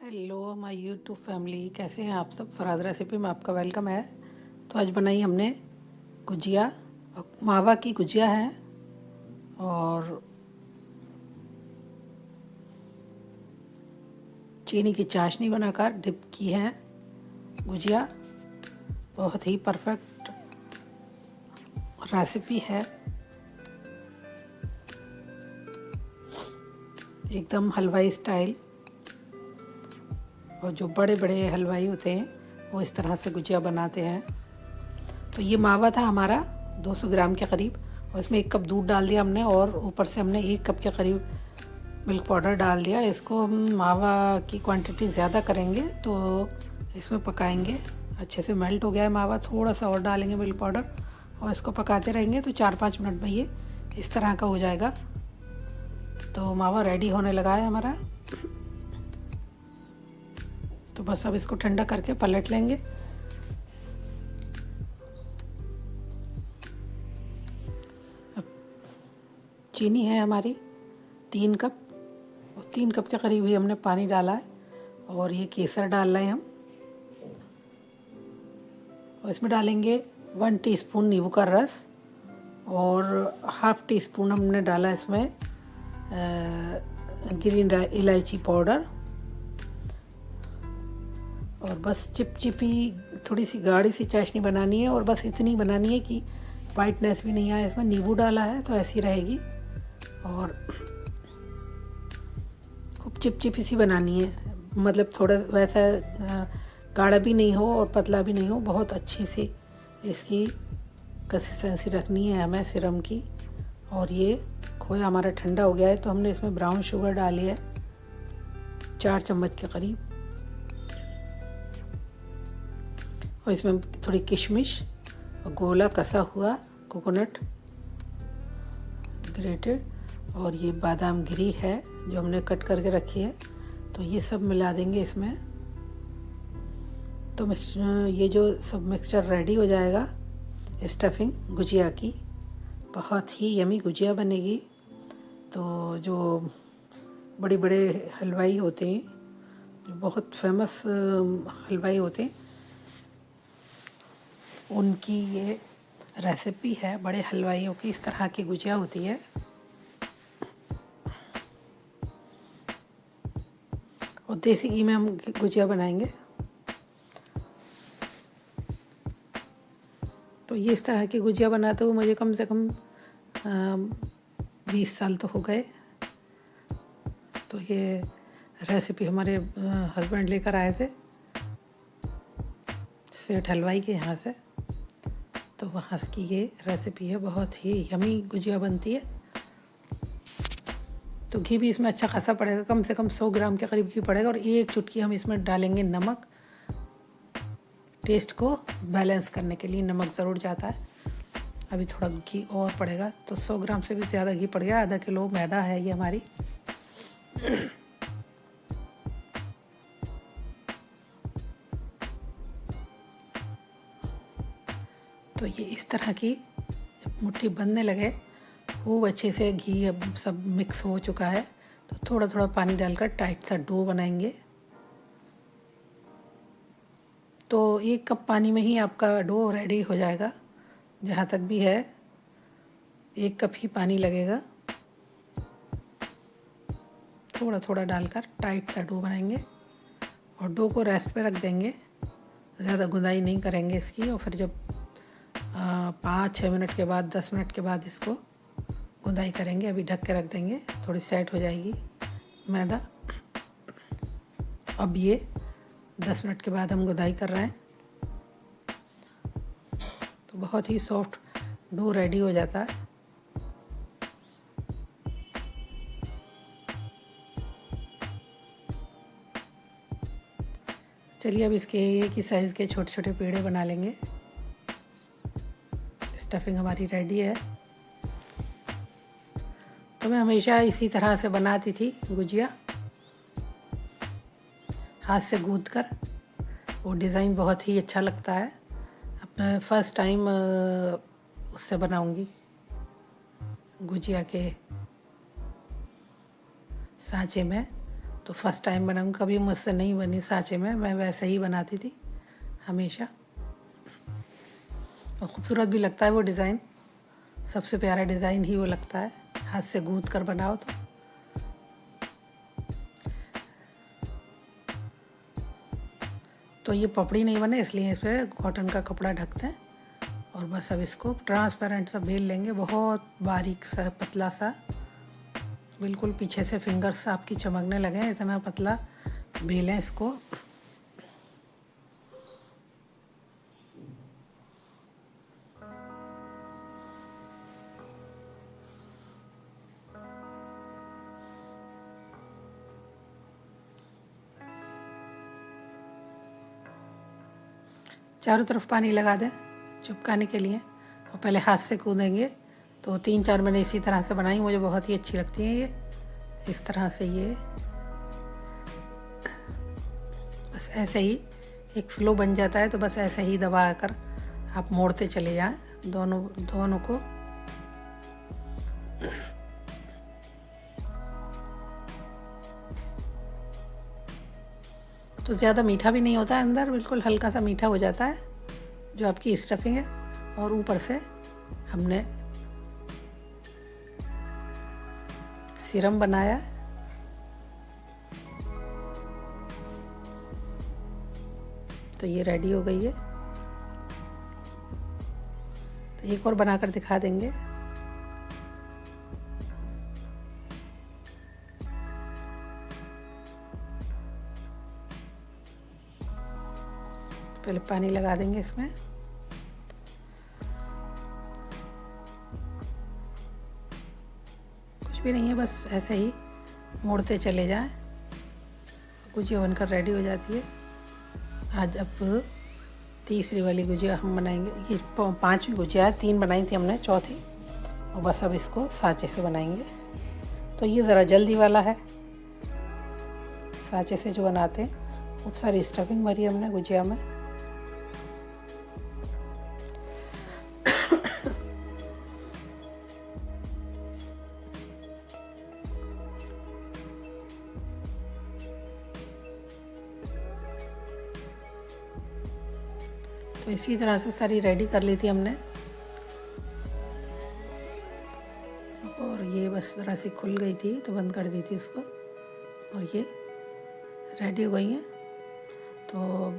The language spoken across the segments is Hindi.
हेलो माय यूट्यूब फैमिली, कैसे हैं आप सब। फराज रेसिपी में आपका वेलकम है। तो आज बनाई हमने गुजिया, मावा की गुजिया है और चीनी की चाशनी बनाकर डिप की है गुजिया। बहुत ही परफेक्ट रेसिपी है, एकदम हलवाई स्टाइल। और जो बड़े बड़े हलवाई होते हैं वो इस तरह से गुजिया बनाते हैं। तो ये मावा था हमारा 200 ग्राम के करीब, और इसमें 1 कप दूध डाल दिया हमने, और ऊपर से हमने 1 कप के करीब मिल्क पाउडर डाल दिया। इसको हम मावा की क्वांटिटी ज़्यादा करेंगे तो इसमें पकाएंगे। अच्छे से मेल्ट हो गया है मावा, थोड़ा सा और डालेंगे मिल्क पाउडर और इसको पकाते रहेंगे तो 4-5 मिनट में ये इस तरह का हो जाएगा। तो मावा रेडी होने लगा है हमारा। तो बस अब इसको ठंडा करके पलट लेंगे। चीनी है हमारी 3 कप, और 3 कप के करीब ही हमने पानी डाला है। और ये केसर डाल रहे हैं हम, और इसमें डालेंगे 1 टीस्पून नींबू का रस, और ½ टीस्पून हमने डाला इसमें ग्रीन इलायची पाउडर। और बस चिपचिपी थोड़ी सी गाढ़ी सी चाशनी बनानी है, और बस इतनी बनानी है कि वाइटनेस भी नहीं आए। इसमें नींबू डाला है तो ऐसी रहेगी, और खूब चिपचिपी सी बनानी है। मतलब थोड़ा वैसा गाढ़ा भी नहीं हो और पतला भी नहीं हो, बहुत अच्छी सी इसकी कंसिस्टेंसी रखनी है हमें सिरम की। और ये खोया हमारा ठंडा हो गया है, तो हमने इसमें ब्राउन शुगर डाली है 4 चम्मच के करीब, और इसमें थोड़ी किशमिश और गोला कसा हुआ कोकोनट ग्रेटेड, और ये बादाम गिरी है जो हमने कट करके रखी है। तो ये सब मिला देंगे इसमें। तो ये जो सब मिक्सचर रेडी हो जाएगा स्टफिंग गुजिया की, बहुत ही यमी गुजिया बनेगी। तो जो बड़े बड़े हलवाई होते हैं, जो बहुत फेमस हलवाई होते हैं, उनकी ये रेसिपी है। बड़े हलवाइयों की इस तरह की गुजिया होती है। और देसी घी में हम गुजिया बनाएंगे। तो ये इस तरह की गुजिया बनाते हुए मुझे कम से कम 20 साल तो हो गए। तो ये रेसिपी हमारे हस्बैंड लेकर आए थे सेठ हलवाई के यहाँ से, तो वहाँ की ये रेसिपी है। बहुत ही यमी गुजिया बनती है। तो घी भी इसमें अच्छा खासा पड़ेगा, कम से कम 100 ग्राम के करीब घी पड़ेगा, और 1 चुटकी हम इसमें डालेंगे नमक। टेस्ट को बैलेंस करने के लिए नमक ज़रूर जाता है। अभी थोड़ा घी और पड़ेगा, तो 100 ग्राम से भी ज़्यादा घी पड़ गया। आधा किलो मैदा है ये हमारी। तो ये इस तरह की जब मुट्ठी बनने लगे, खूब अच्छे से घी अब सब मिक्स हो चुका है, तो थोड़ा थोड़ा पानी डालकर टाइट सा डो बनाएंगे। तो 1 कप पानी में ही आपका डो रेडी हो जाएगा। जहाँ तक भी है 1 कप ही पानी लगेगा। थोड़ा थोड़ा डालकर टाइट सा डो बनाएंगे, और डो को रेस्ट पे रख देंगे। ज़्यादा गुंदाई नहीं करेंगे इसकी। और फिर जब 5-6 मिनट के बाद, 10 मिनट के बाद इसको गुंदाई करेंगे। अभी ढक के रख देंगे, थोड़ी सेट हो जाएगी मैदा। अब ये 10 मिनट के बाद हम गुंदाई कर रहे हैं, तो बहुत ही सॉफ्ट डो रेडी हो जाता है। चलिए अब इसके एक ही साइज़ के छोटे छोटे पेड़े बना लेंगे। स्टफिंग हमारी रेडी है। तो मैं हमेशा इसी तरह से बनाती थी गुजिया, हाथ से गूंथ कर। वो डिज़ाइन बहुत ही अच्छा लगता है। अब मैं फ़र्स्ट टाइम उससे बनाऊंगी गुजिया के सांचे में। तो फर्स्ट टाइम बनाऊँ, कभी मुझसे नहीं बनी सांचे में, मैं वैसे ही बनाती थी हमेशा। और ख़ूबसूरत भी लगता है वो डिज़ाइन, सबसे प्यारा डिज़ाइन ही वो लगता है हाथ से गूंथ कर बनाओ तो ये पपड़ी नहीं बने इसलिए इस पर कॉटन का कपड़ा ढकते हैं। और बस अब इसको ट्रांसपेरेंट सा बेल लेंगे, बहुत बारीक सा पतला सा, बिल्कुल पीछे से फिंगर्स आपकी चमकने लगे इतना पतला बेलें इसको। चारों तरफ पानी लगा दें चिपकाने के लिए, और पहले हाथ से कूदेंगे। तो 3-4 मैंने इसी तरह से बनाई, मुझे बहुत ही अच्छी लगती हैं ये, इस तरह से। ये बस ऐसे ही एक फ्लो बन जाता है, तो बस ऐसे ही दबा कर आप मोड़ते चले जाएं दोनों को। तो ज़्यादा मीठा भी नहीं होता है अंदर, बिल्कुल हल्का सा मीठा हो जाता है जो आपकी स्टफिंग है। और ऊपर से हमने सिरम बनाया, तो ये रेडी हो गई है। तो एक और बनाकर दिखा देंगे। पहले पानी लगा देंगे इसमें, कुछ भी नहीं है, बस ऐसे ही मोड़ते चले जाएं, गुजिया बनकर रेडी हो जाती है। आज अब तीसरी वाली गुजिया हम बनाएंगे। ये 5वीं गुजिया है, 3 बनाई थी हमने, चौथी। और बस अब इसको सांचे से बनाएंगे। तो ये ज़रा जल्दी वाला है, सांचे से जो बनाते हैं। खूब सारी स्टफिंग भरी हमने गुजिया में। तो इसी तरह से सारी रेडी कर ली थी हमने। और ये बस ज़रा सी खुल गई थी तो बंद कर दी थी उसको, और ये रेडी हो गई हैं। तो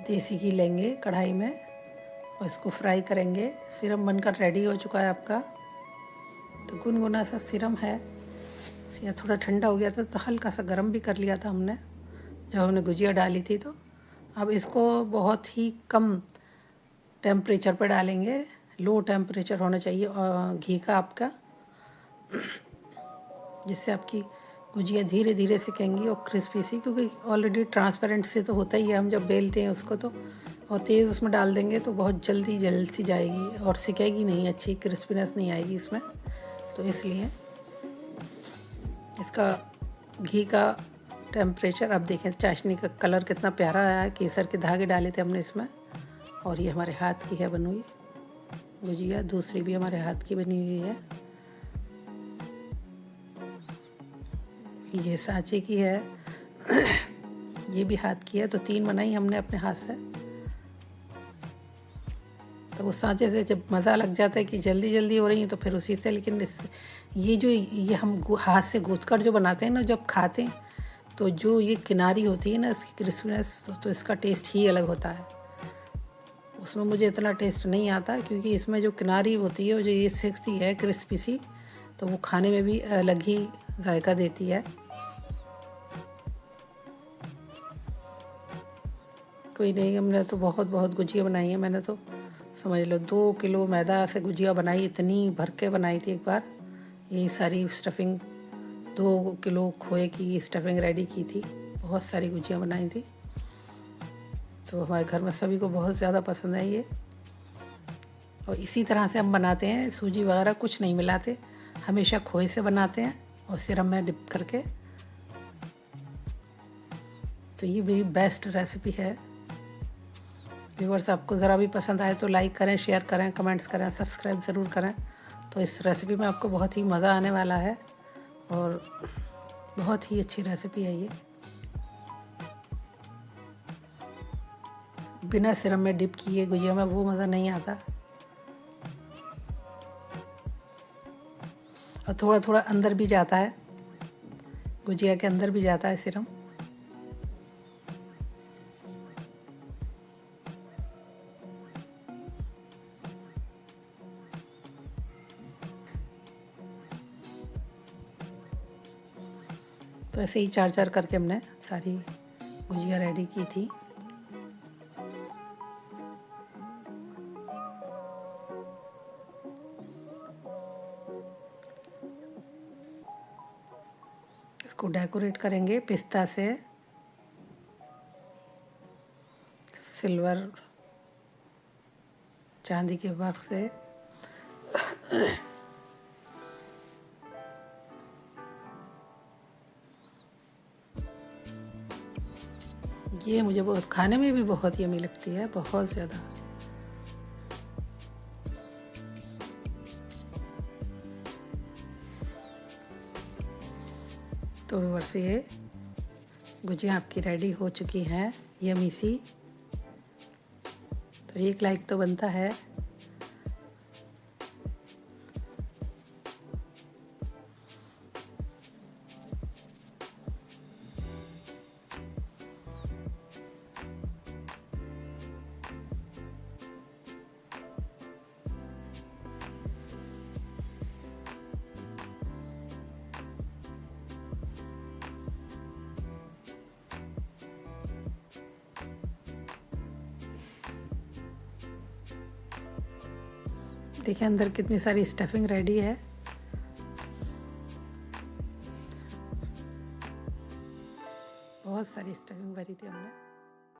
देसी घी लेंगे कढ़ाई में और इसको फ्राई करेंगे। सिरम बनकर रेडी हो चुका है आपका। तो गुनगुना सा सिरम है, या थोड़ा ठंडा हो गया था तो हल्का सा गर्म भी कर लिया था हमने जब हमने गुजिया डाली थी। तो अब इसको बहुत ही कम टेम्परेचर पर डालेंगे, लो टेम्परेचर होना चाहिए घी का आपका, जिससे आपकी गुजिया धीरे धीरे सिकेंगी और क्रिस्पी सी, क्योंकि ऑलरेडी ट्रांसपेरेंट से तो होता ही है हम जब बेलते हैं उसको। तो और तेज़ उसमें डाल देंगे तो बहुत जल्द सी जाएगी और सिकेगी नहीं, अच्छी क्रिस्पीनेस नहीं आएगी इसमें। तो इसलिए इसका घी का टेम्परेचर, अब देखें चाशनी का कलर कितना प्यारा आया है। केसर के धागे डाले थे हमने इसमें। और ये हमारे हाथ की है बनी हुई गुजिया, दूसरी भी हमारे हाथ की बनी हुई है। ये सांचे की है ये भी हाथ की है। तो 3 बनाई हमने अपने हाथ से। तो उस सांचे से जब मज़ा लग जाता है कि जल्दी जल्दी हो रही है तो फिर उसी से। लेकिन ये हम हाथ से गूँथ कर जो बनाते हैं ना, जब खाते हैं तो जो ये किनारी होती है ना इसकी क्रिस्पीनेस, तो इसका टेस्ट ही अलग होता है। उसमें मुझे इतना टेस्ट नहीं आता, क्योंकि इसमें जो किनारी होती है, जो ये सिकती है क्रिस्पी सी, तो वो खाने में भी अलग ही जायका देती है। कोई नहीं, हमने तो बहुत गुजिया बनाई है। मैंने तो समझ लो 2 किलो मैदा से गुजिया बनाई, इतनी भर के बनाई थी एक बार। यही सारी स्टफिंग 2 किलो खोए की स्टफिंग रेडी की थी, बहुत सारी गुजिया बनाई थी। तो हमारे घर में सभी को बहुत ज़्यादा पसंद है ये। और इसी तरह से हम बनाते हैं, सूजी वगैरह कुछ नहीं मिलाते, हमेशा खोए से बनाते हैं और सिरम में डिप करके। तो ये मेरी बेस्ट रेसिपी है। व्यूअर्स, आपको ज़रा भी पसंद आए तो लाइक करें, शेयर करें, कमेंट्स करें, सब्सक्राइब ज़रूर करें। तो इस रेसिपी में आपको बहुत ही मज़ा आने वाला है। और बहुत ही अच्छी रेसिपी है ये। बिना सिरम में डिप किए गुजिया में वो मज़ा नहीं आता, और थोड़ा थोड़ा अंदर भी जाता है, गुजिया के अंदर भी जाता है सिरम। तो ऐसे ही 4-4 करके हमने सारी गुजिया रेडी की थी। इसको डेकोरेट करेंगे पिस्ता से, सिल्वर चांदी के वर्क से। ये मुझे बहुत, खाने में भी बहुत यमी लगती है, बहुत ज़्यादा। तो व्यूअर्स, ये गुजिया आपकी रेडी हो चुकी हैं, यमी सी। तो एक लाइक तो बनता है। देखिए अंदर कितनी सारी स्टफिंग रेडी है। बहुत सारी स्टफिंग भरी थी हमने।